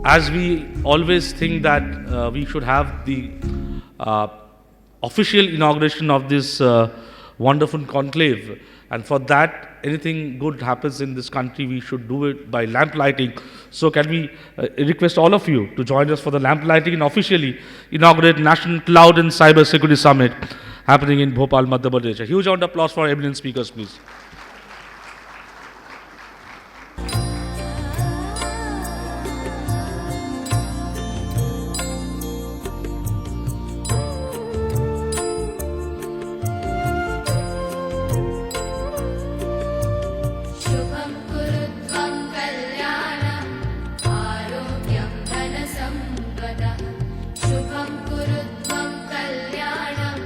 As we always think that we should have the uh, official inauguration of this wonderful conclave, and for that, anything good happens in this country, we should do it by lamp lighting. So, can we request all of you to join us for the lamp lighting and officially inaugurate National Cloud and Cyber Security Summit happening in Bhopal, Madhya Pradesh. A huge round of applause for eminent speakers, please. शुभं कुरुत्वं कल्याणम् आरोग्यं धनसम्पदः शुभं कुरुत्वं कल्याणम्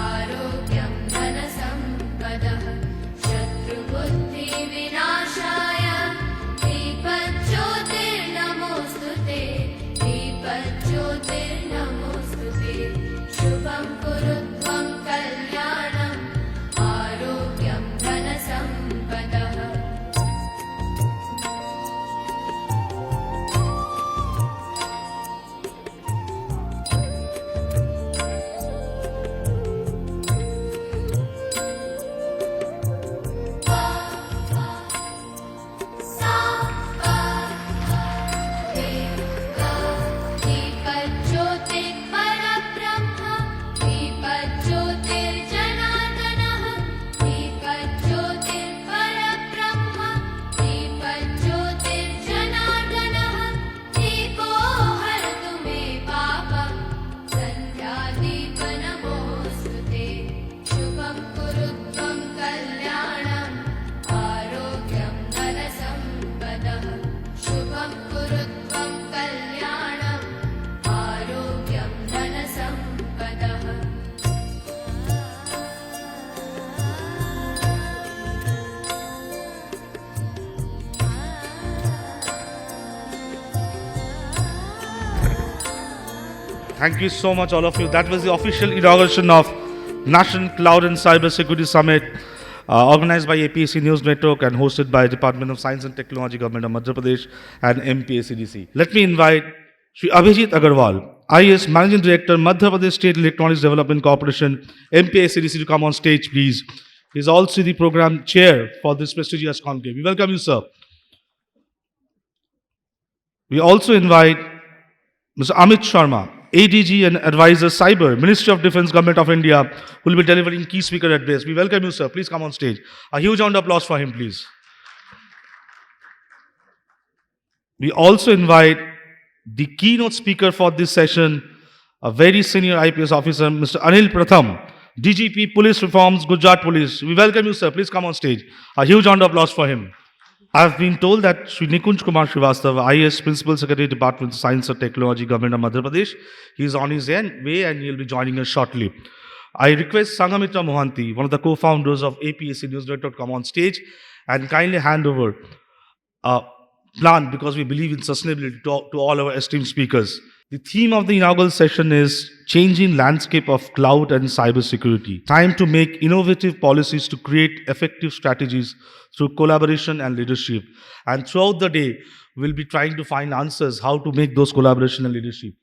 आरोग्यं धनसम्पदः शत्रुबुद्धिविनाशाय दीपज्योतिर्नमोऽस्तुते दीपज्योतिर्नमोऽस्तुते शुभं कुरुत्वं कल्याणम् आरोग्यं धनसम्पदः दीपज्योतिः परब्रह्म दीपज्योतिर्जनार्दनः दीपज्योतिर्परब्रह्म दीपज्योतिर्जनार्दनः दीपो हरतु मे पापं सन्ध्यादीपनमोऽस्तुते शुभं कुरुत्वं कल्याणम् आरोग्यं धनसम्पदः शुभं कुरुत्वं कल्याणम् आरोग्यं धनसम्पदः Thank you so much, all of you. That was the official inauguration of National Cloud and Cyber Security Summit, organized by APAC News Network and hosted by Department of Science and Technology, Government of Madhya Pradesh and MPSeDC. Let me invite Sri Abhijeet Agrawal, IAS Managing Director, Madhya Pradesh State Electronics Development Corporation, MPSeDC, to come on stage, please. He is also the program chair for this prestigious conclave. We welcome you, sir. We also invite Mr. Amit Sharma, ADG and Advisor Cyber, Ministry of Defence, Government of India, who will be delivering key speaker address. We welcome you, sir. Please come on stage. A huge round of applause for him, please. We also invite the keynote speaker for this session, a very senior IPS officer, Mr. Anil Pratham, DGP Police Reforms, Gujarat Police. We welcome you, sir. Please come on stage. A huge round of applause for him. I've been told that Sri Nikunj Kumar Srivastava, IAS Principal Secretary, Department of Science and Technology, Government of Madhya Pradesh, he is on his way and he'll be joining us shortly. I request Sangamitra Mohanty, one of the co-founders of APAC News Network, to come on stage and kindly hand over a plan, because we believe in sustainability, to all our esteemed speakers. The theme of the inaugural session is Changing Landscape of Cloud and Cyber Security. Time to make innovative policies to create effective strategies through collaboration and leadership. And throughout the day, we'll be trying to find answers how to make those collaboration and leadership.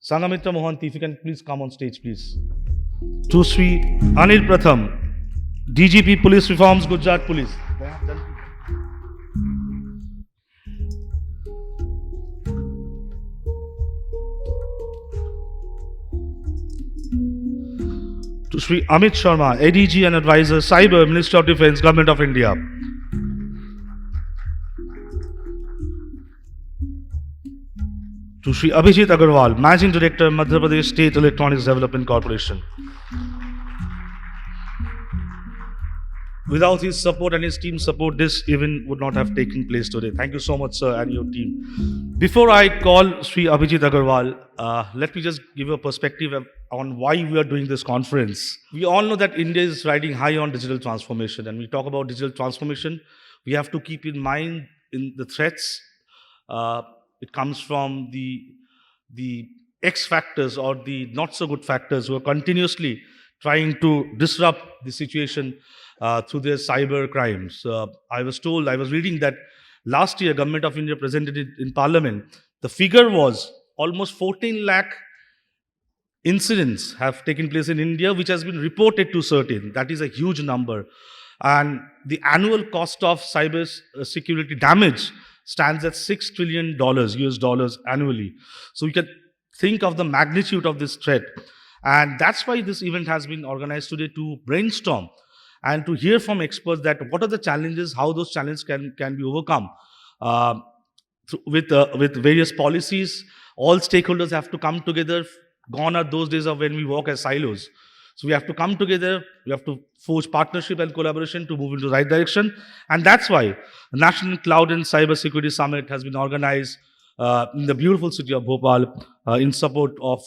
Sangamitra Mohanty, if you can please come on stage, please. To Sri Anil Pratham, DGP Police Reforms, Gujarat Police. To Sri Amit Sharma, ADG and Advisor, Cyber, Ministry of Defence, Government of India. To Sri Abhijeet Agrawal, Managing Director, Madhya Pradesh State Electronics Development Corporation. Without his support and his team's support, this event would not have taken place today. Thank you so much, sir, and your team. Before I call Sri Abhijeet Agrawal, let me just give a perspective on why we are doing this conference. We all know that India is riding high on digital transformation, and we talk about digital transformation. We have to keep in mind in the threats. It comes from the X factors or the not so good factors who are continuously trying to disrupt the situation through their cyber crimes. I was reading that last year, Government of India presented it in Parliament The figure was almost 14 lakh incidents have taken place in India, which has been reported to certain. That is a huge number. And the annual cost of cyber security damage stands at $6 trillion US dollars annually. So you can think of the magnitude of this threat. And that's why this event has been organized today, to brainstorm and to hear from experts that what are the challenges, how those challenges can be overcome. Uh, with various policies, all stakeholders have to come together. Gone are those days of when we work as silos. So we have to come together, we have to forge partnership and collaboration to move into the right direction. And that's why the National Cloud and Cyber Security Summit has been organized in the beautiful city of Bhopal in support of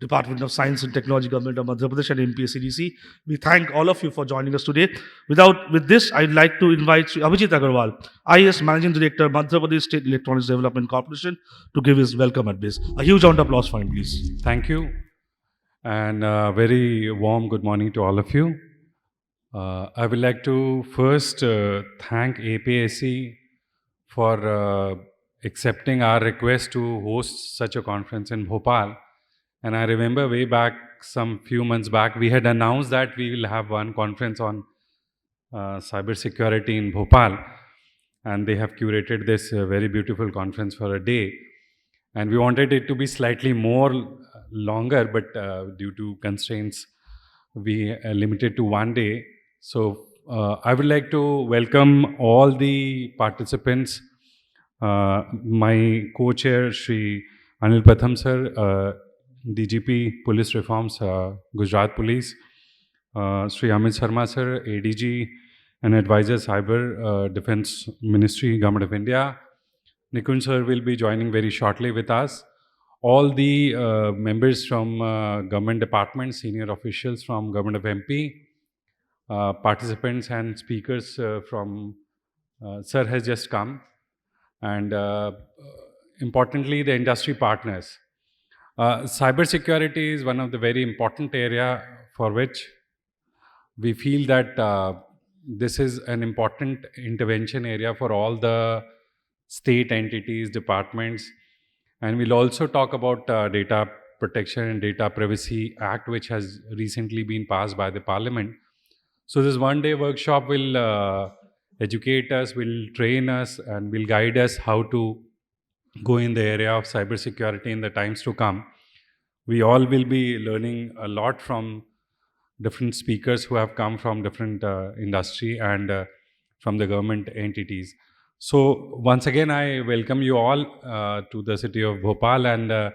Department of Science and Technology, Government of Madhya Pradesh, and MPSeDC. We thank all of you for joining us today. With this, I'd like to invite Sri Abhijeet Agrawal, IAS Managing Director, Madhya Pradesh State Electronics Development Corporation, to give his welcome address. A huge round of applause for him, please. Thank you, and very warm good morning to all of you. I would like to first thank APAC for accepting our request to host such a conference in Bhopal. And I remember way back, some few months back, we had announced that we will have one conference on cyber security in Bhopal. And they have curated this very beautiful conference for a day. And we wanted it to be slightly more longer, but due to constraints, we limited to one day. So I would like to welcome all the participants. My co-chair, Sri Anil Pratham sir, DGP Police Reforms, Gujarat Police, Sri Amit Sharma sir, ADG and Advisor Cyber Defense Ministry, Government of India. Nikunj sir will be joining very shortly with us. All the members from government departments, senior officials from Government of MP, participants and speakers from sir has just come, and importantly the industry partners. Cybersecurity is one of the very important area for which we feel that this is an important intervention area for all the state entities, departments, and we'll also talk about Data Protection and Data Privacy Act, which has recently been passed by the Parliament. So this one-day workshop will educate us, will train us, and will guide us how to go in the area of cybersecurity in the times to come. We all will be learning a lot from different speakers who have come from different industry and from the government entities. So once again, I welcome you all to the city of Bhopal, and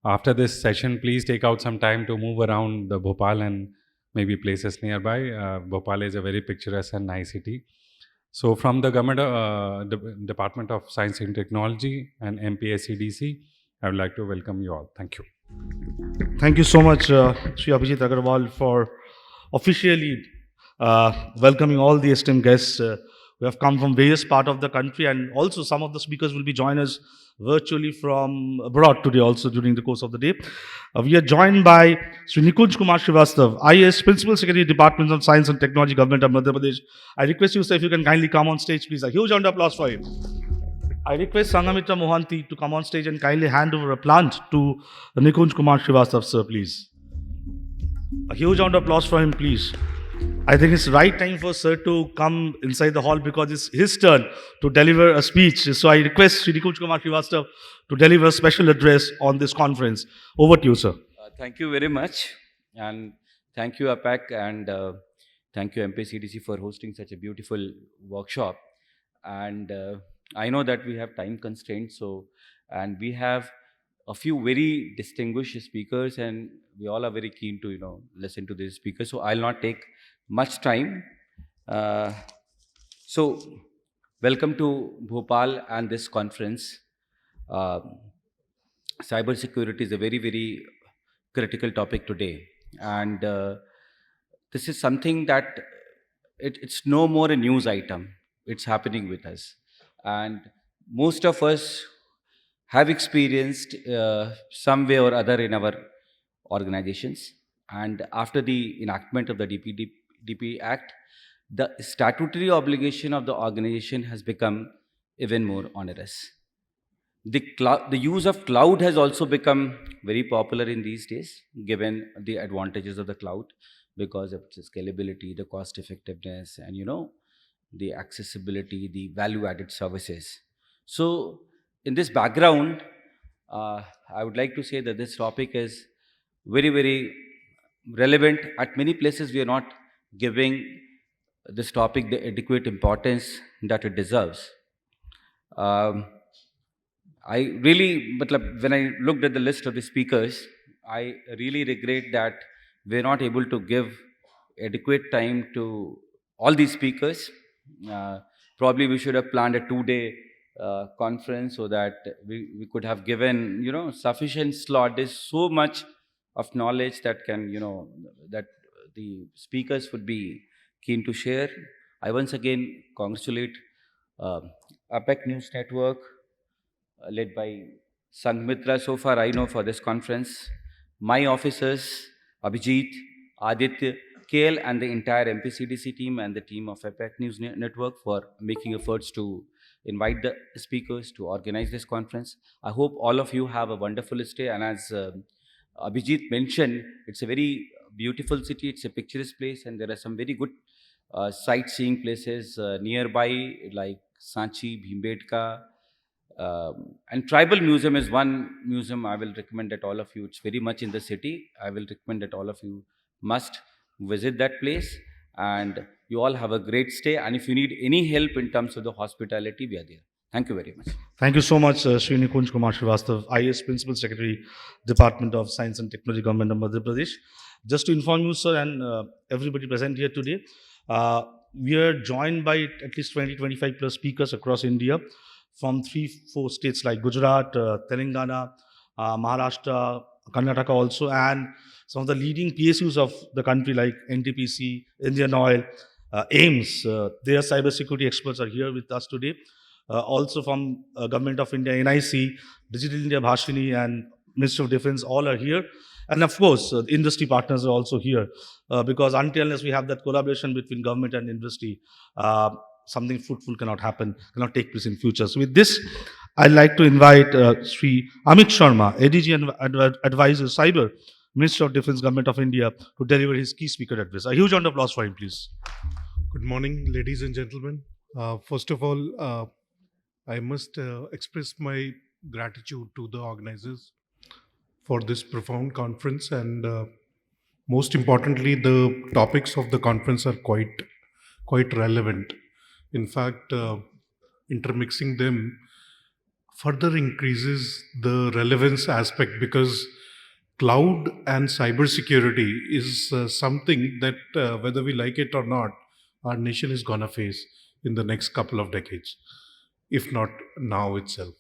after this session, please take out some time to move around the Bhopal and maybe places nearby. Bhopal is a very picturesque and nice city. So from the Government Department of Science and Technology and MPSeDC, I would like to welcome you all. Thank you. Thank you so much, Sri Abhijeet Agrawal, for officially welcoming all the esteemed guests who have come from various parts of the country, and also some of the speakers will be joining us virtually from abroad today also during the course of the day. We are joined by Sri Nikunj Kumar Srivastava, IAS Principal Secretary, Department of Science and Technology, Government of Madhya Pradesh. I request you, sir, if you can kindly come on stage, please. A huge round of applause for him. I request Sangamitra Mohanty to come on stage and kindly hand over a plant to Nikunj Kumar Srivastava, sir, please. A huge round of applause for him, please. I think it's the right time for sir to come inside the hall because it's his turn to deliver a speech. So I request Sri Nikunj Kumar Srivastava to deliver a special address on this conference. Over to you, sir. Thank you very much, and thank you APAC, and thank you MPSeDC for hosting such a beautiful workshop. And I know that we have time constraints, and we have a few very distinguished speakers, and we all are very keen to listen to these speakers. So I'll not take much time. So welcome to Bhopal and this conference. Cybersecurity is a very, very critical topic today, and this is something that it's no more a news item. It's happening with us, and most of us have experienced some way or other in our organizations. And after the enactment of the DP Act, the statutory obligation of the organization has become even more onerous. the use of cloud has also become very popular in these days, given the advantages of the cloud, because of its scalability, the cost effectiveness, and the accessibility, the value added services. So, in this background, I would like to say that this topic is very, very relevant. At many places, we are not giving this topic the adequate importance that it deserves. Um, I really, but when I looked at the list of the speakers, I really regret that we're not able to give adequate time to all these speakers. Uh, Probably we should have planned a 2 day conference so that we could have given sufficient slot. There's so much of knowledge that can that the speakers would be keen to share. I once again congratulate uh, APAC News Network, led by Sanghmitra so far I know for this conference, my officers, Abhijeet, Aditya, KL, and the entire MPSeDC team and the team of APAC News Network for making efforts to invite the speakers to organize this conference. I hope all of you have a wonderful stay. And as Abhijeet mentioned, it's a very beautiful city, it's a picturesque place, and there are some very good sightseeing places nearby, like Sanchi, Bhimbetka, and Tribal Museum is one museum I will recommend that all of you. It's very much in the city. I will recommend that all of you must visit that place. And you all have a great stay. And if you need any help in terms of the hospitality, we are there. Thank you very much. Thank you so much, Sri Nikunj Kumar Srivastava, IS Principal Secretary, Department of Science and Technology, Government of Madhya Pradesh. Just to inform you, sir, and everybody present here today, we are joined by at least 20-25 plus speakers across India from 3-4 states like Gujarat, Telangana, Maharashtra, Karnataka also, and some of the leading PSUs of the country like NTPC, Indian Oil, AIMS. Their cybersecurity experts are here with us today. Also from Government of India, NIC, Digital India Bhashini, and Ministry of Defense, all are here. And of course, industry partners are also here, because until unless we have that collaboration between government and industry, something fruitful cannot happen, cannot take place in future. So with this, I'd like to invite Sri Amit Sharma, ADG and Advisor Cyber, Minister of Defense, Government of India, to deliver his key speaker address. A huge round of applause for him, please. Good morning, ladies and gentlemen. First of all, I must express my gratitude to the organizers for this profound conference, and most importantly, the topics of the conference are quite relevant. In fact, intermixing them further increases the relevance aspect, because cloud and cybersecurity is something that, whether we like it or not, our nation is gonna face in the next couple of decades, if not now itself.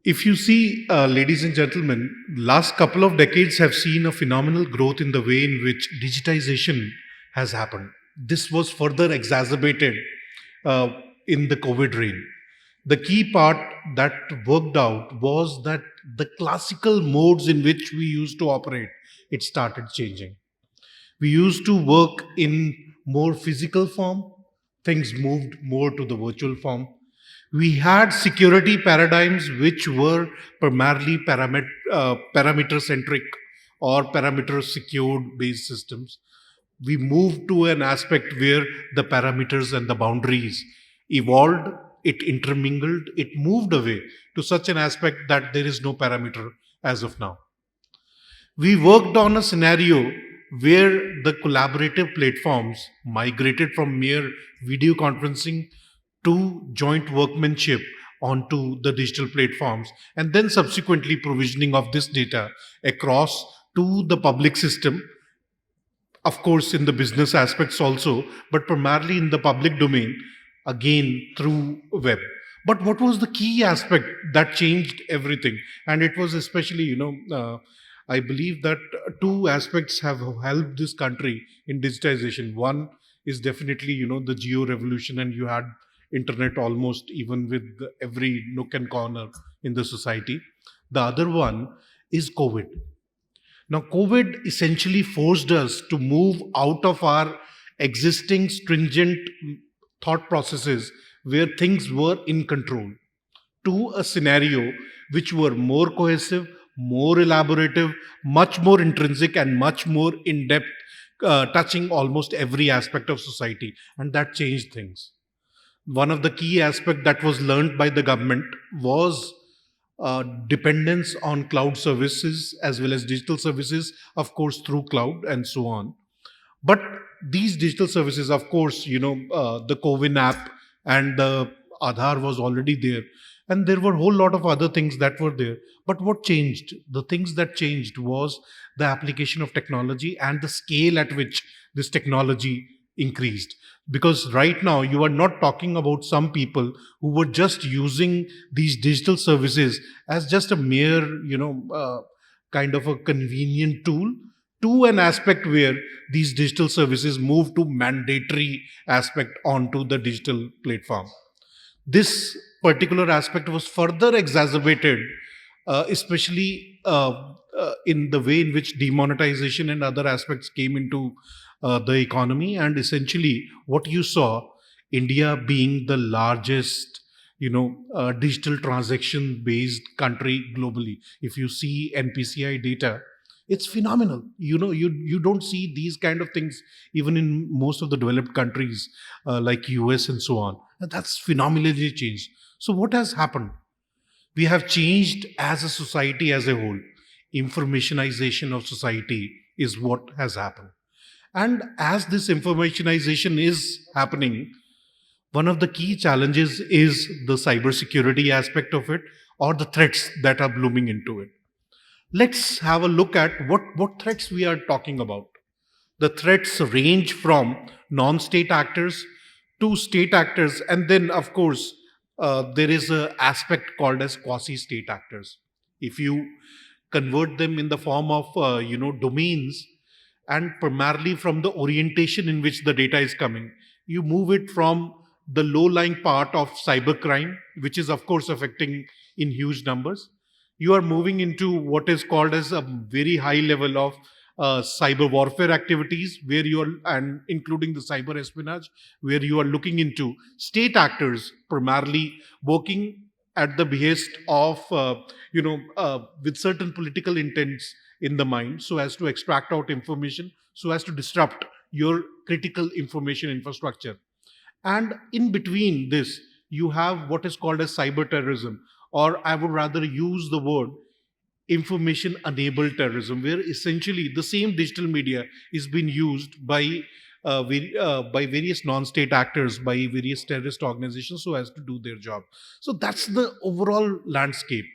If you see, ladies and gentlemen, last couple of decades have seen a phenomenal growth in the way in which digitization has happened. This was further exacerbated in the COVID reign. The key part that worked out was that the classical modes in which we used to operate, it started changing. We used to work in more physical form. Things moved more to the virtual form. We had security paradigms which were primarily parameter centric or parameter secured based systems. We moved to an aspect where the parameters and the boundaries evolved, it intermingled, it moved away to such an aspect that there is no parameter as of now. We worked on a scenario where the collaborative platforms migrated from mere video conferencing to joint workmanship onto the digital platforms, and then subsequently provisioning of this data across to the public system, of course in the business aspects also, but primarily in the public domain, again through web. But what was the key aspect that changed everything? And it was especially, I believe that two aspects have helped this country in digitization. One is definitely, the geo revolution, and you had internet almost even with every nook and corner in the society. The other one is COVID. Now, COVID essentially forced us to move out of our existing stringent thought processes where things were in control to a scenario which were more cohesive, more elaborative, much more intrinsic, and much more in depth, touching almost every aspect of society. And that changed things. One of the key aspects that was learned by the government was dependence on cloud services as well as digital services, of course, through cloud and so on. But these digital services, of course, the COVID app and the Aadhaar was already there. And there were a whole lot of other things that were there. But what changed? The things that changed was the application of technology and the scale at which this technology increased. Because right now, you are not talking about some people who were just using these digital services as just a mere, kind of a convenient tool, to an aspect where these digital services move to mandatory aspect onto the digital platform. This particular aspect was further exacerbated, especially in the way in which demonetization and other aspects came into the economy. And essentially, what you saw, India being the largest, digital transaction based country globally. If you see NPCI data, it's phenomenal. You don't see these kind of things even in most of the developed countries like US and so on. And that's phenomenally changed. So what has happened? We have changed as a society as a whole. Informationization of society is what has happened. And as this informationization is happening, one of the key challenges is the cybersecurity aspect of it, or the threats that are blooming into it. Let's have a look at what threats we are talking about. The threats range from non-state actors to state actors, and then, of course, there is an aspect called as quasi-state actors. If you convert them in the form of domains, and primarily from the orientation in which the data is coming, you move it from the low-lying part of cybercrime, which is of course affecting in huge numbers. You are moving into what is called as a very high level of cyber warfare activities, where you are, and including the cyber espionage, where you are looking into state actors primarily working at the behest of with certain political intents in the mind, so as to extract out information, so as to disrupt your critical information infrastructure. And in between this, you have what is called as cyber terrorism, or I would rather use the word information enabled terrorism, where essentially the same digital media is being used by by various non-state actors, by various terrorist organizations, so as to do their job. So that's the overall landscape.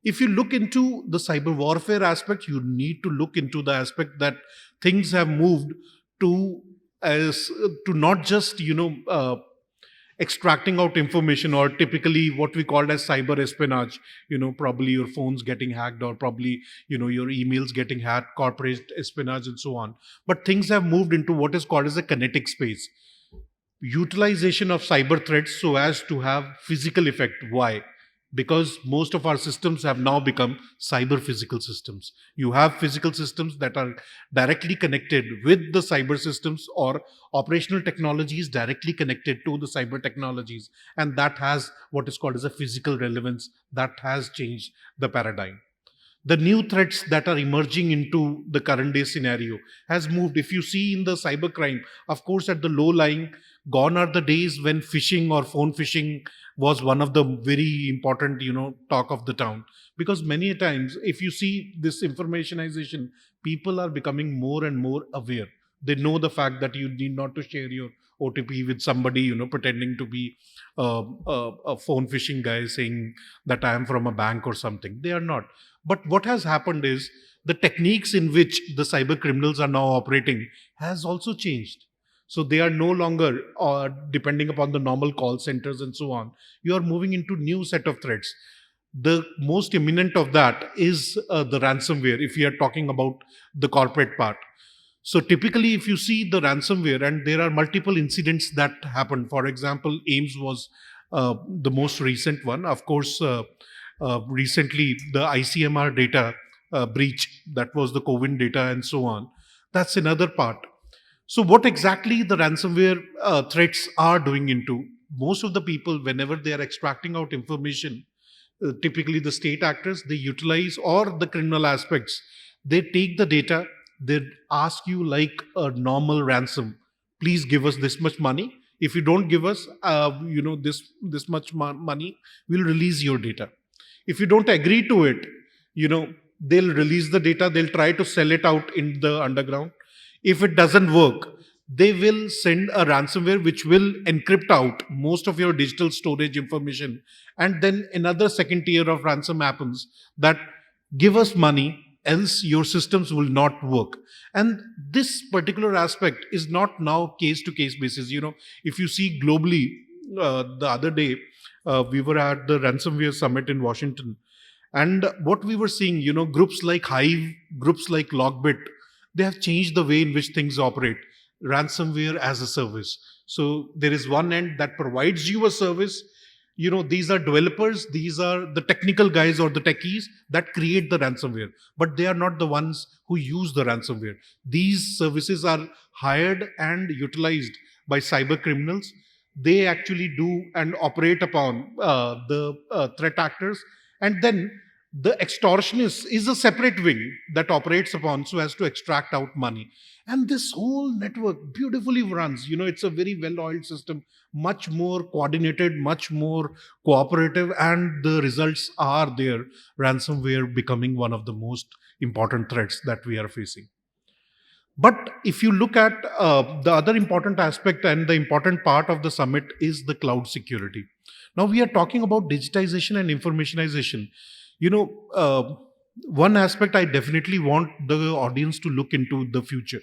If you look into the cyber warfare aspect, you need to look into the aspect that things have moved to as to not just extracting out information, or typically what we call as cyber espionage, probably your phones getting hacked, or probably your emails getting hacked, corporate espionage and so on. But things have moved into what is called as a kinetic space, utilization of cyber threats so as to have physical effect. Why? Because most of our systems have now become cyber physical systems. You have physical systems that are directly connected with the cyber systems, or operational technologies directly connected to the cyber technologies. And that has what is called as a physical relevance. That has changed the paradigm. The new threats that are emerging into the current day scenario has moved. If you see in the cybercrime, of course, at the low lying, gone are the days when phishing or phone phishing was one of the very important, talk of the town. Because many a times, if you see this informationization, people are becoming more and more aware. They know the fact that you need not to share your OTP with somebody, pretending to be a phone phishing guy saying that I am from a bank or something. They are not. But what has happened is the techniques in which the cyber criminals are now operating has also changed. So they are no longer depending upon the normal call centers and so on. You are moving into new set of threats. The most imminent of that is the ransomware, if we are talking about the corporate part. So typically, if you see the ransomware, and there are multiple incidents that happen. For example, AIMS was the most recent one. Of course, recently the ICMR data breach, that was the COVID data and so on. That's another part. So what exactly the ransomware threats are doing into? Most of the people, whenever they are extracting out information, typically the state actors, they utilize, or the criminal aspects, they take the data, they ask you like a normal ransom, please give us this much money. If you don't give us this much money, we'll release your data. If you don't agree to it, they'll release the data, they'll try to sell it out in the underground. If it doesn't work, they will send a ransomware which will encrypt out most of your digital storage information. And then another second tier of ransom happens, that give us money, else your systems will not work. And this particular aspect is not now case to case basis. If you see globally, the other day, we were at the ransomware summit in Washington. And what we were seeing, groups like Hive, groups like Logbit, they have changed the way in which things operate. Ransomware as a service. So there is one end that provides you a service. These are developers, these are the technical guys or the techies that create the ransomware, but they are not the ones who use the ransomware. These services are hired and utilized by cyber criminals. They actually do and operate upon the threat actors. And then the extortionist is a separate wing that operates upon so as to extract out money. And this whole network beautifully runs. It's a very well-oiled system, much more coordinated, much more cooperative, and the results are there. Ransomware becoming one of the most important threats that we are facing. But if you look at the other important aspect and the important part of the summit is the cloud security. Now we are talking about digitization and informationization. One aspect I definitely want the audience to look into the future.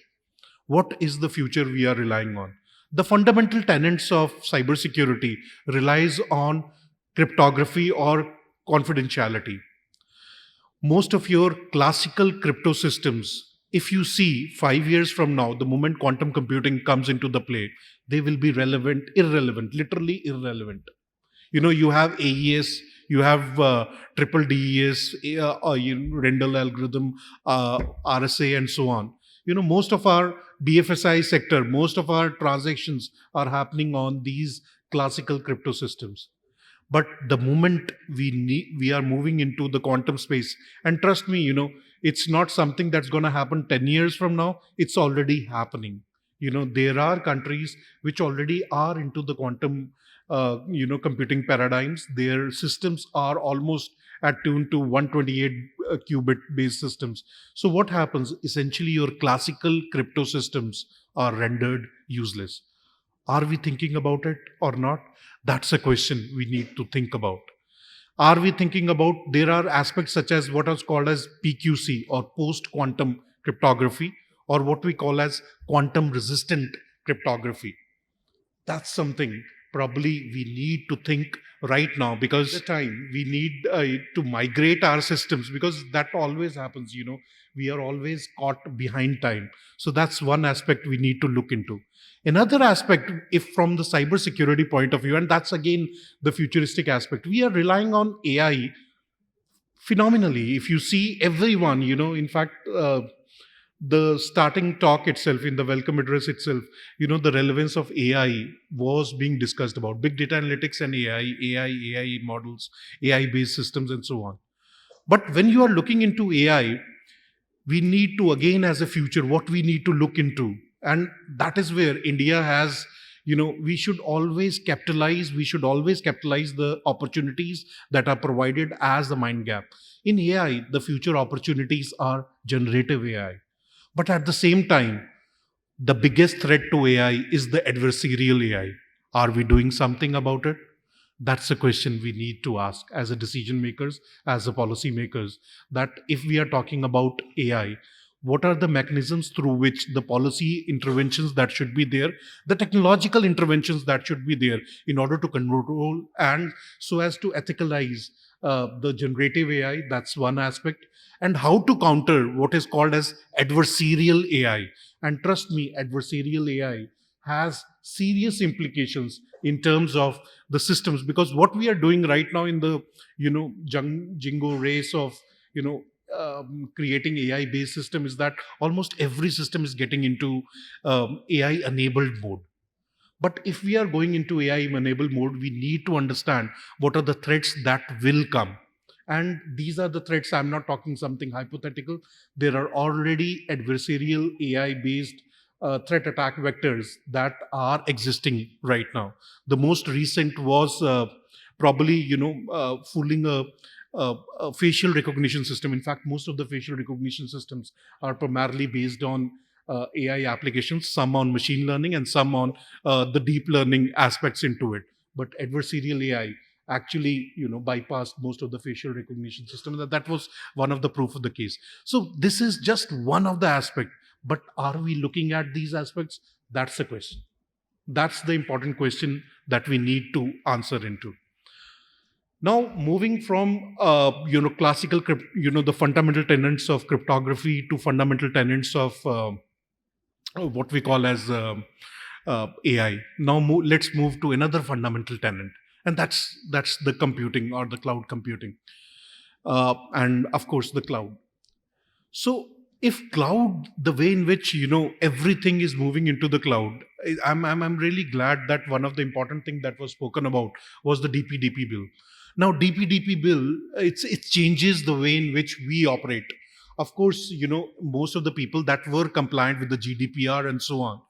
What is the future we are relying on? The fundamental tenets of cybersecurity relies on cryptography or confidentiality. Most of your classical crypto systems, if you see 5 years from now, the moment quantum computing comes into the play, they will be irrelevant, literally irrelevant. You have AES, you have triple DES, Rendell algorithm, RSA, and so on. Most of our BFSI sector, most of our transactions are happening on these classical crypto systems. But the moment we are moving into the quantum space, and trust me, it's not something that's going to happen 10 years from now. It's already happening. There are countries which already are into the quantum, computing paradigms. Their systems are almost attuned to 128 qubit based systems. So what happens? Essentially, your classical crypto systems are rendered useless. Are we thinking about it or not? That's a question we need to think about. Are we thinking about, there are aspects such as what is called as PQC or post-quantum cryptography, or what we call as quantum resistant cryptography. That's something probably we need to think right now, because the time we need to migrate our systems, because that always happens, we are always caught behind time. So that's one aspect we need to look into. Another aspect, if from the cybersecurity point of view, and that's again the futuristic aspect, we are relying on AI phenomenally. If you see everyone, in fact, the starting talk itself, in the welcome address itself, the relevance of AI was being discussed about big data analytics and AI models, AI based systems, and so on. But when you are looking into AI, we need to, again, as a future, what we need to look into, and that is where India has, we should always capitalize the opportunities that are provided as the mind gap. In AI, the future opportunities are generative AI. But at the same time, the biggest threat to AI is the adversarial AI. Are we doing something about it? That's a question we need to ask as a decision makers, as a policy makers, that if we are talking about AI, what are the mechanisms through which the policy interventions that should be there, the technological interventions that should be there in order to control and so as to ethicalize the generative AI? That's one aspect. And how to counter what is called as adversarial AI. And trust me, adversarial AI has serious implications in terms of the systems, because what we are doing right now in the jingo race of creating AI based system is that almost every system is getting into AI enabled mode. But if we are going into AI enabled mode, we need to understand what are the threats that will come. And these are the threats. I'm not talking something hypothetical. There are already adversarial AI based threat attack vectors that are existing right now. The most recent was probably, fooling a facial recognition system. In fact, most of the facial recognition systems are primarily based on AI applications, some on machine learning and some on the deep learning aspects into it. But adversarial AI actually, bypassed most of the facial recognition system. That was one of the proof of the case. So this is just one of the aspect. But are we looking at these aspects? That's the question. That's the important question that we need to answer into. Now, moving from classical, the fundamental tenets of cryptography to fundamental tenets of what we call as AI. Now, let's move to another fundamental tenet, and that's the computing or the cloud computing, and of course the cloud. So, if cloud, the way in which everything is moving into the cloud, I'm really glad that one of the important thing that was spoken about was the DPDP bill. Now, DPDP bill, it changes the way in which we operate. Of course, most of the people that were compliant with the GDPR and so on,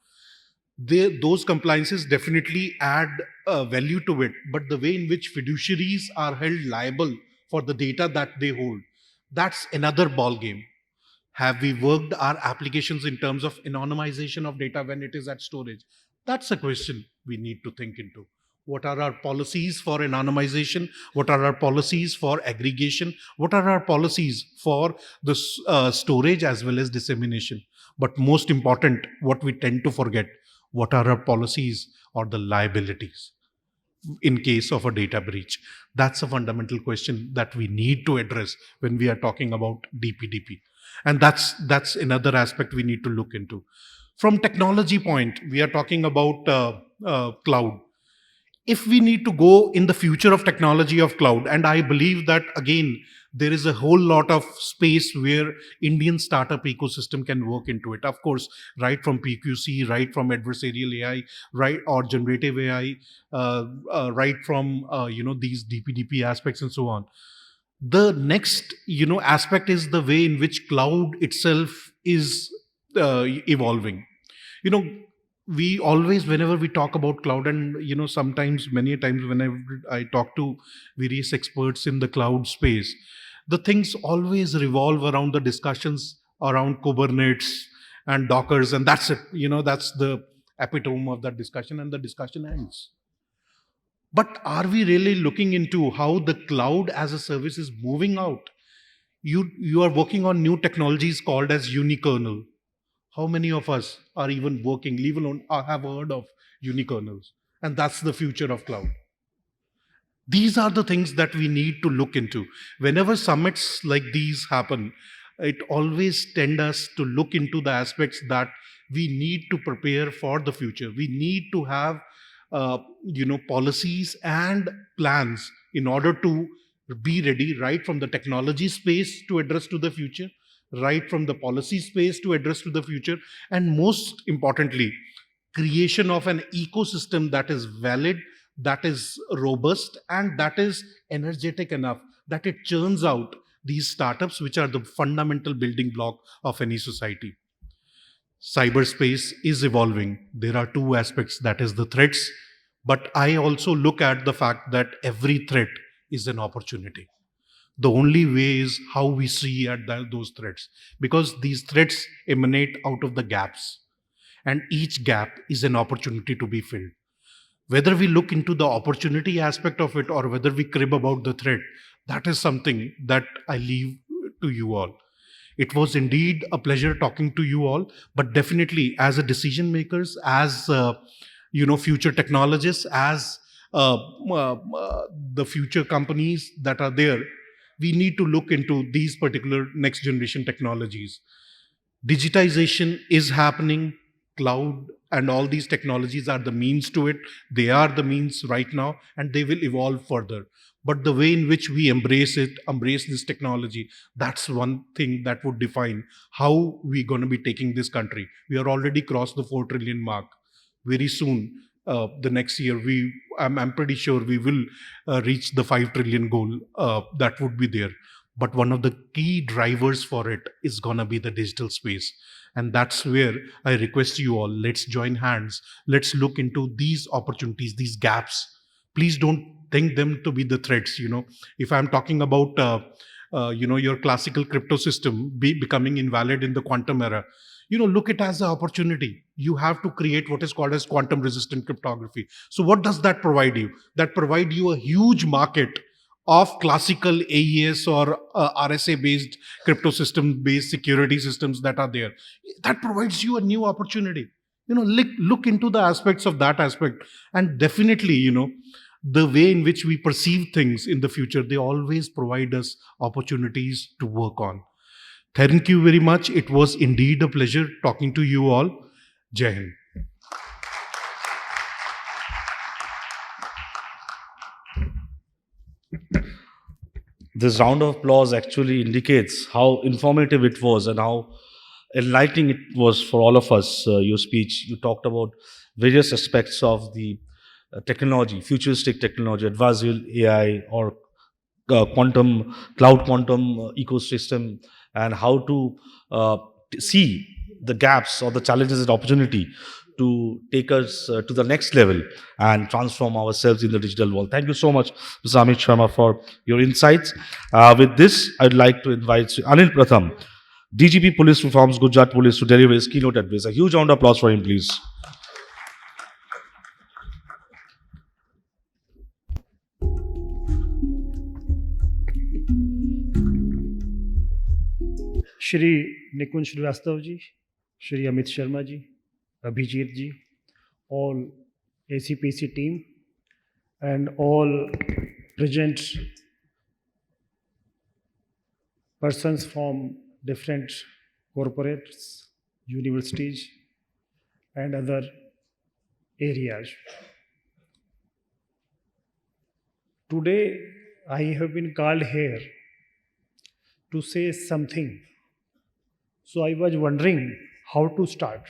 those compliances definitely add value to it. But the way in which fiduciaries are held liable for the data that they hold, that's another ball game. Have we worked our applications in terms of anonymization of data when it is at storage? That's a question we need to think into. What are our policies for anonymization? What are our policies for aggregation? What are our policies for the storage as well as dissemination? But most important, what we tend to forget, what are our policies or the liabilities in case of a data breach? That's a fundamental question that we need to address when we are talking about DPDP. And that's another aspect we need to look into. From technology point, we are talking about cloud. If we need to go in the future of technology of cloud, and I believe that again, there is a whole lot of space where Indian startup ecosystem can work into it. Of course, right from PQC, right from adversarial AI, right, or generative AI, right from these DPDP aspects and so on. The next aspect is the way in which cloud itself is evolving. We always, whenever we talk about cloud, and sometimes, many times, whenever I talk to various experts in the cloud space, the things always revolve around the discussions around Kubernetes and Dockers, and that's it. That's the epitome of that discussion, and the discussion ends. But are we really looking into how the cloud as a service is moving out? You are working on new technologies called as unikernel. How many of us are even working, leave alone, have heard of unikernels? And that's the future of cloud. These are the things that we need to look into. Whenever summits like these happen, it always tends us to look into the aspects that we need to prepare for the future. We need to have policies and plans in order to be ready, right from the technology space to address to the future, right from the policy space to address to the future, and most importantly, creation of an ecosystem that is valid, that is robust, and that is energetic enough that it churns out these startups, which are the fundamental building block of any society. Cyberspace is evolving. There are two aspects, that is the threats, but I also look at the fact that every threat is an opportunity. The only way is how we see at those threats, because these threats emanate out of the gaps, and each gap is an opportunity to be filled. Whether we look into the opportunity aspect of it or whether we crib about the threat, that is something that I leave to you all. It was indeed a pleasure talking to you all, but definitely as a decision makers, as future technologists, as the future companies that are there, we need to look into these particular next generation technologies. Digitization is happening. Cloud and all these technologies are the means to it. They are the means right now, and they will evolve further. But the way in which we embrace this technology, that's one thing that would define how we're going to be taking this country. We are already crossed the 4 trillion mark. Very soon, the next year. I'm pretty sure we will reach the 5 trillion goal. That would be there. But one of the key drivers for it is gonna be the digital space. And that's where I request you all, let's join hands. Let's look into these opportunities, these gaps. Please don't think them to be the threats. If I'm talking about your classical crypto system becoming invalid in the quantum era, look it as an opportunity. You have to create what is called as quantum resistant cryptography. So what does that provide you? That provide you a huge market of classical AES or RSA based crypto system based security systems that are there. That provides you a new opportunity. Look into the aspects of that aspect. And definitely, the way in which we perceive things in the future, they always provide us opportunities to work on. Thank you very much. It was indeed a pleasure talking to you all. Jai Hind. This round of applause actually indicates how informative it was and how enlightening it was for all of us. Your speech, you talked about various aspects of the technology, futuristic technology, adversarial AI, or quantum, cloud quantum ecosystem, and how to see the gaps or the challenges and opportunity to take us to the next level and transform ourselves in the digital world. Thank you so much, Mr. Amit Sharma, for your insights. With this, I'd like to invite Anil Pratham, DGP Police Reforms, Gujarat Police, to deliver his keynote address. A huge round of applause for him, please. Shri Nikunj Srivastava ji, Shri Amit Sharma ji, Abhijeet ji, all ACPC team, and all present persons from different corporates, universities, and other areas. Today, I have been called here to say something. So I was wondering how to start.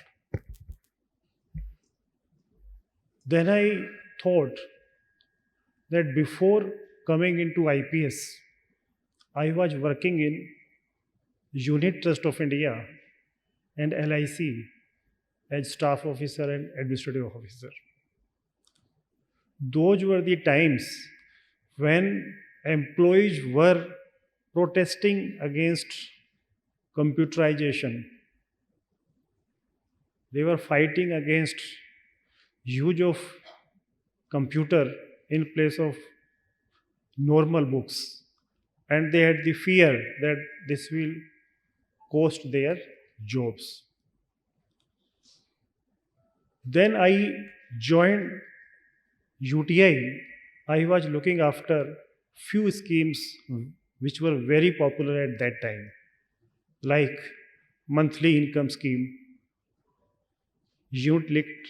Then I thought that before coming into IPS, I was working in Unit Trust of India and LIC as staff officer and administrative officer. Those were the times when employees were protesting against computerization. They were fighting against use of computer in place of normal books, and they had the fear that this will cost their jobs. Then I joined UTI. I was looking after few schemes which were very popular at that time, like monthly income scheme, unit-linked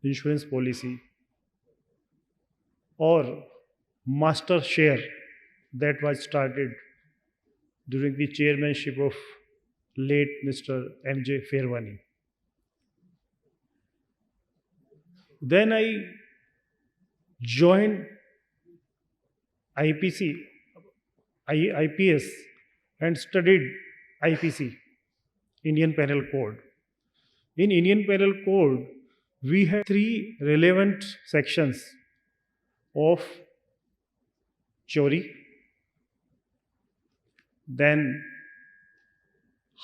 insurance policy, or master share that was started during the chairmanship of late Mr. M.J. Fairwani. Then I joined IPS and studied IPC, Indian Penal Code. In Indian Penal Code, we have 3 relevant sections of chori, then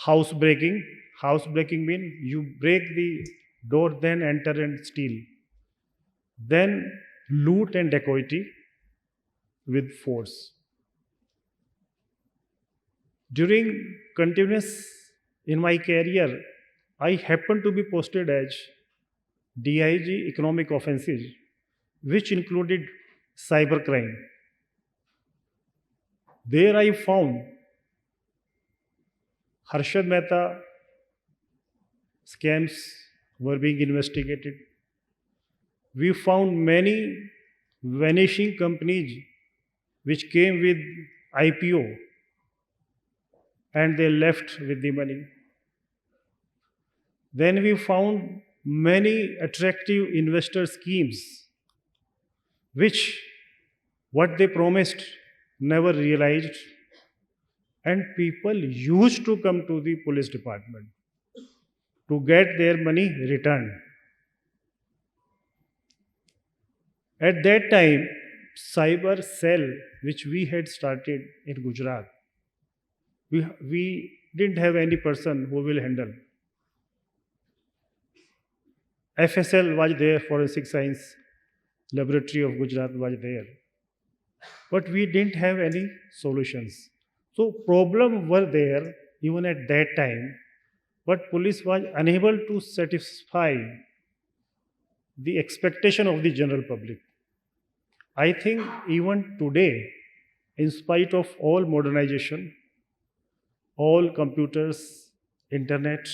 housebreaking. Housebreaking means you break the door, then enter and steal. Then loot and dacoity with force. During continuous in my career, I happened to be posted as DIG Economic Offenses, which included cybercrime. There I found Harshad Mehta scams were being investigated. We found many vanishing companies which came with IPO and they left with the money. Then we found many attractive investor schemes, which what they promised never realized, and people used to come to the police department to get their money returned. At that time, cyber cell, which we had started in Gujarat, we didn't have any person who will handle. FSL was there, Forensic Science Laboratory of Gujarat was there. But we didn't have any solutions. So problems were there even at that time, but police was unable to satisfy the expectation of the general public. I think even today, in spite of all modernization, all computers, internet,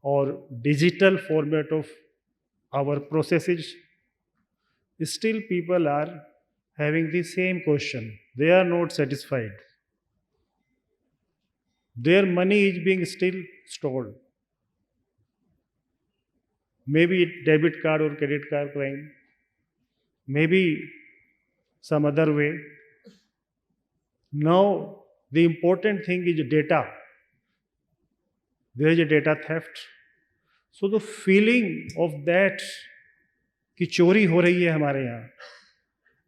or digital format of our processes, still people are having the same question. They are not satisfied. Their money is being still stored. Maybe debit card or credit card crime, maybe some other way. Now, the important thing is data. There is a data theft. So the feeling of that कि चोरी हो रही है हमारे यहाँ,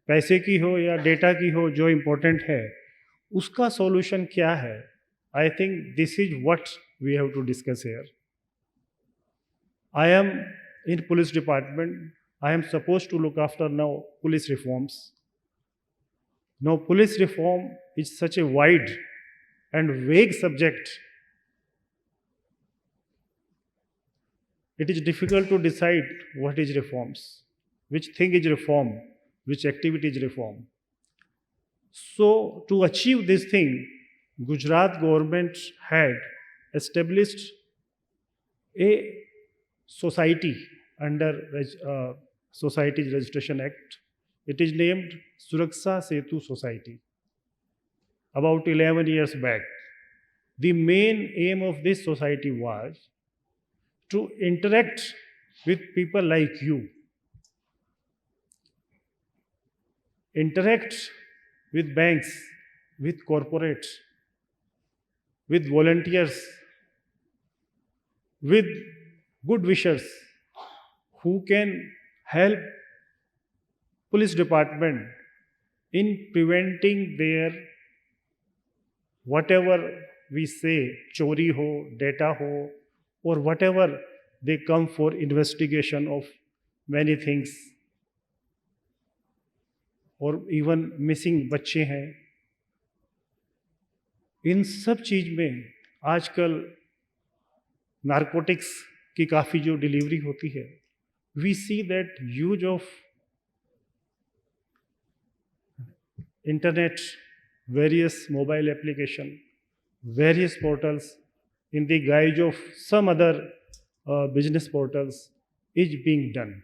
पैसे की हो या डेटा की हो, जो इम्पोर्टेंट है, उसका सॉल्यूशन क्या है? I think this is what we have to discuss here. I am in police department. I am supposed to look after now police reforms. Now police reform is such a wide and vague subject. It is difficult to decide what is reforms, which thing is reform, which activity is reform. So to achieve this thing, Gujarat government had established a society under Societies Registration Act. It is named Suraksha Setu Society. About 11 years back, the main aim of this society was to interact with people like you, interact with banks, with corporates, with volunteers, with good wishers who can help police department in preventing their whatever we say, chori ho, data ho, or whatever they come for investigation of many things, or even missing बच्चे हैं. इन सब चीज़ में आजकल narcotics की काफ़ी जो delivery होती है, we see that use of internet, various mobile application, various portals in the guise of some other business portals is being done.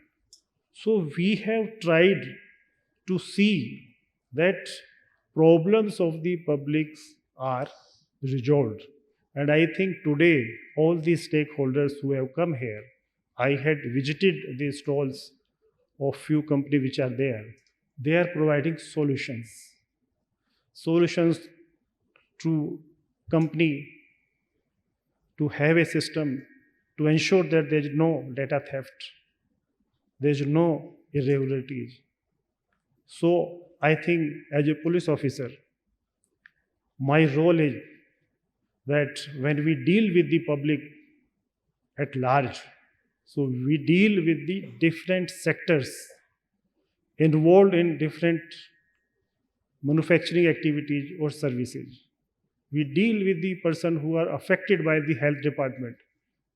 So we have tried to see that problems of the public are resolved. And I think today all the stakeholders who have come here, I had visited the stalls of few companies which are there. They are providing solutions. Solutions to company to have a system to ensure that there is no data theft, there is no irregularities. So I think as a police officer, my role is that when we deal with the public at large, so we deal with the different sectors involved in different manufacturing activities or services. We deal with the person who are affected by the health department.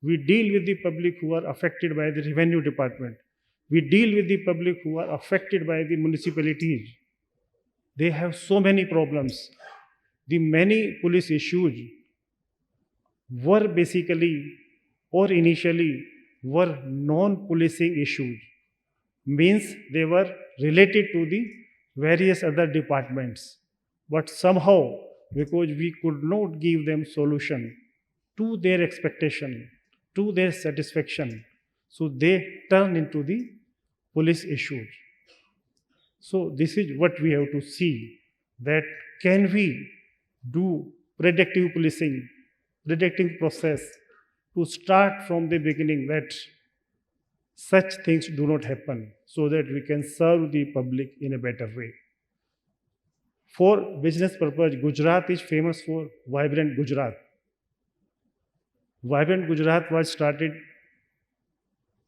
We deal with the public who are affected by the revenue department. We deal with the public who are affected by the municipalities. They have so many problems. The many police issues were basically or initially were non-policing issues, means they were related to the various other departments. But somehow, because we could not give them solution to their expectation, to their satisfaction. So they turn into the police issues. So this is what we have to see, that can we do predictive policing, predicting process to start from the beginning, that such things do not happen, so that we can serve the public in a better way. For business purpose, Gujarat is famous for Vibrant Gujarat. Vibrant Gujarat was started,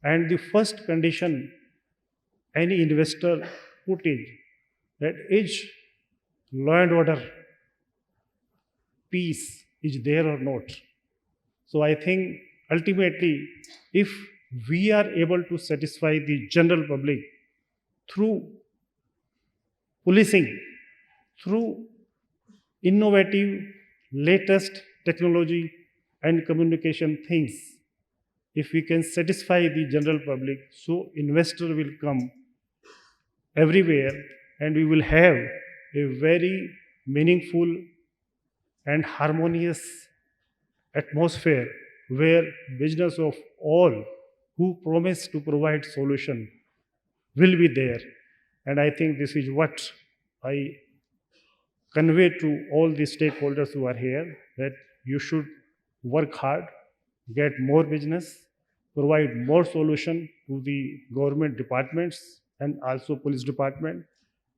and the first condition any investor put in, that is law and order, peace is there or not. So I think ultimately, if we are able to satisfy the general public through policing, through innovative, latest technology and communication things, if we can satisfy the general public, so investor will come everywhere, and we will have a very meaningful and harmonious atmosphere where business of all who promise to provide solution will be there. And I think this is what I convey to all the stakeholders who are here, that you should work hard, get more business, provide more solution to the government departments and also police department,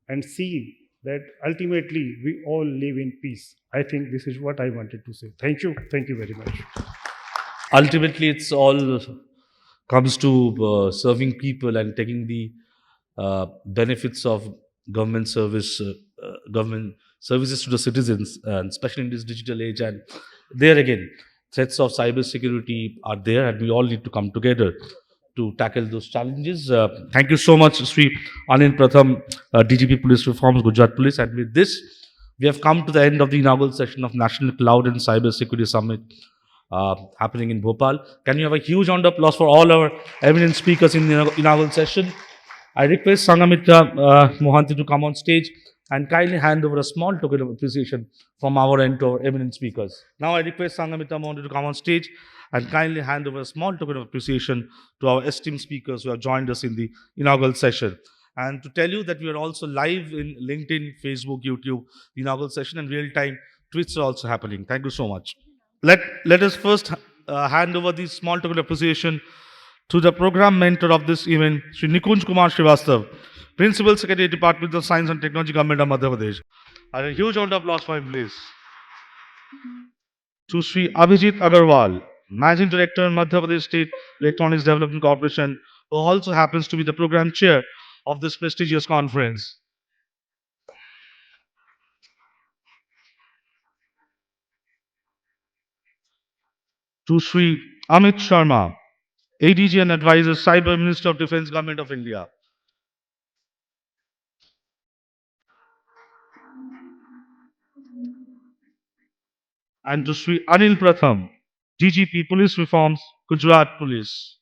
and see that ultimately we all live in peace. I think this is what I wanted to say. Thank you. Thank you very much. Ultimately, it's all comes to serving people and taking the benefits of government government services to the citizens, and especially in this digital age. And there again, threats of cyber security are there, and we all need to come together to tackle those challenges. Thank you so much, Sri Anil Pratham, DGP Police Reforms, Gujarat Police. And with this, we have come to the end of the inaugural session of National Cloud and Cyber Security Summit happening in Bhopal. Can you have a huge round of applause for all our eminent speakers in the inaugural session? I request Sangamitra Mohanty to come on stage and kindly hand over a small token of appreciation from our end to our eminent speakers. Now I request Sangamitra Mohanty to come on stage and kindly hand over a small token of appreciation to our esteemed speakers who have joined us in the inaugural session. And to tell you that we are also live in LinkedIn, Facebook, YouTube, the inaugural session, and real-time tweets are also happening. Thank you so much. Let us first hand over the small token of appreciation to the program mentor of this event, Sri Nikunj Kumar Srivastava, Principal Secretary, Department of Science and Technology, Government of Madhya Pradesh. A huge round of applause for him, please. To Sri Abhijeet Agrawal, Managing Director, Madhya Pradesh State Electronics Development Corporation, who also happens to be the program chair of this prestigious conference. To Sri Amit Sharma, ADG and Advisor, Cyber Minister of Defence, Government of India. And to Sri Anil Pratham, DGP Police Reforms, Gujarat Police.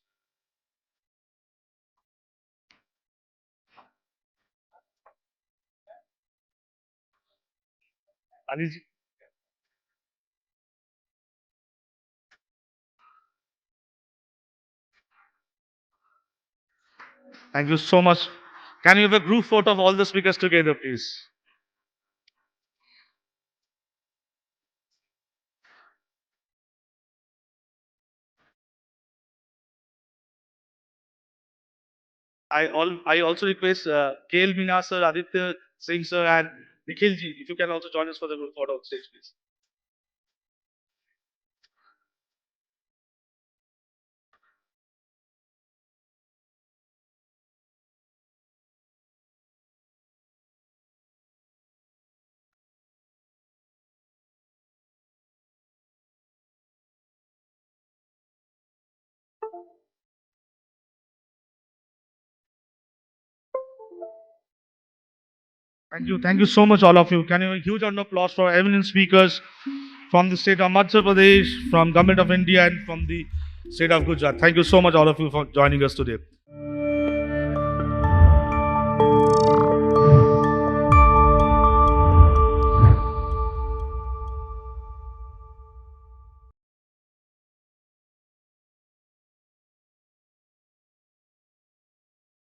Anilji. Thank you so much. Can you have a group photo of all the speakers together, please? I also request KL Meena sir, Aditya Singh sir, and Nikhil ji, if you can also join us for the group photo on stage, please. Thank you so much, all of you. Can you have a huge round of applause for eminent speakers from the state of Madhya Pradesh, from Government of India, and from the state of Gujarat. Thank you so much, all of you, for joining us today.